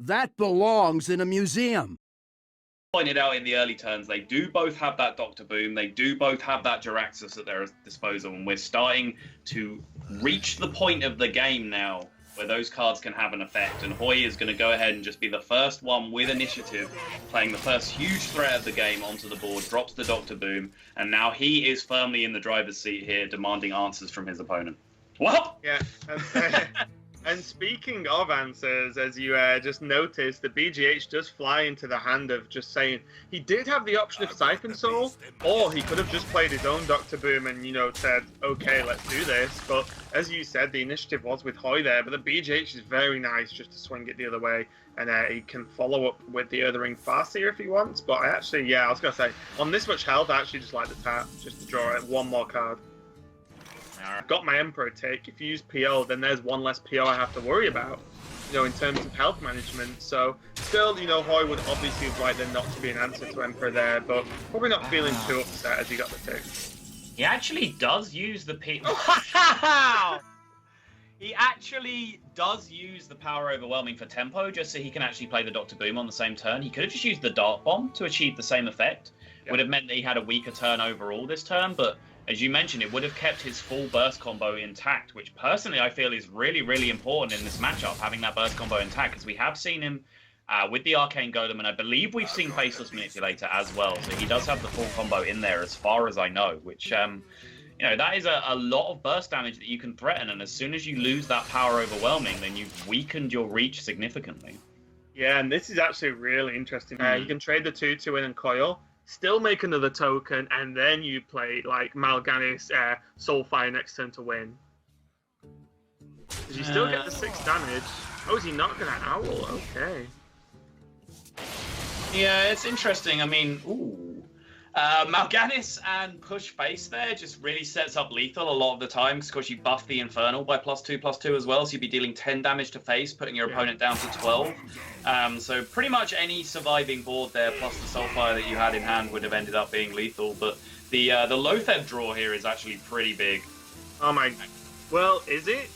That belongs in a museum. Pointed out in the early turns, they do both have that Dr. Boom, they do both have that Jiraxxus at their disposal, and we're starting to reach the point of the game now where those cards can have an effect, and Hoej is going to go ahead and just be the first one with initiative, playing the first huge threat of the game onto the board, drops the Dr. Boom, and now he is firmly in the driver's seat here, demanding answers from his opponent. What? Yeah. And speaking of answers, as you just noticed, the BGH does fly into the hand of Justsaiyan. He did have the option of Siphon Soul, or he could have just played his own Dr. Boom and, you know, said, okay, let's do this. But as you said, the initiative was with Hoej there, but the BGH is very nice just to swing it the other way, and he can follow up with the Othering Farseer if he wants. But I actually, yeah, I was going to say, on this much health, I actually just like the tap, just to draw one more card. I've got my Emperor take. If you use PO, then there's one less PO I have to worry about, you know, in terms of health management. So still, you know, Hoej would obviously have liked there not to be an answer to Emperor there, but probably not feeling too upset as he got the tick. He actually does use the Wow! He actually does use the Power Overwhelming for tempo, just so he can actually play the Dr. Boom on the same turn. He could have just used the Dart Bomb to achieve the same effect. Yep. Would have meant that he had a weaker turn overall this turn, but as you mentioned, it would have kept his full burst combo intact, which personally I feel is really, really important in this matchup, having that burst combo intact, because we have seen him with the Arcane Golem, and I believe we've seen Faceless Manipulator as well, so he does have the full combo in there as far as I know, which, you know, that is a lot of burst damage that you can threaten, and as soon as you lose that Power Overwhelming, then you've weakened your reach significantly. Yeah, and this is actually really interesting. You can trade the 2/2 in and coil, still make another token, and then you play like Mal'Ganis Soulfire next turn to win. Because you still get the 6 damage. Oh, is he not going to owl? Okay. Yeah, it's interesting. I mean, Mal'Ganis and Push Face there just really sets up lethal a lot of the time, because of course you buff the Infernal by +2/+2 as well, so you'd be dealing 10 damage to face, putting your opponent down to 12. So pretty much any surviving board there, plus the Soulfire that you had in hand, would have ended up being lethal, but the Lotheb draw here is actually pretty big. Oh my... Well, is it?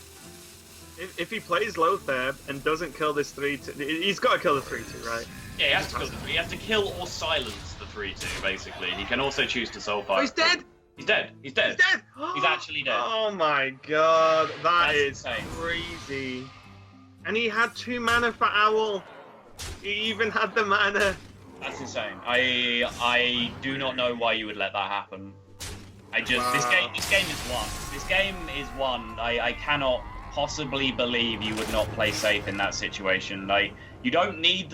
If he plays Lotheb and doesn't kill this 3/2... He's got to kill the 3/2, right? Yeah, he has to kill the 3. He has to kill or silence the 3/2, basically. He can also choose to Soulfire. Oh, he's dead! He's dead. He's dead. He's dead! He's actually dead. Oh my god, That's is insane. crazy. And he had 2 mana for Owl. He even had the mana. That's insane. I do not know why you would let that happen. This game is won. This game is won. I cannot possibly believe you would not play safe in that situation. Like, you don't need the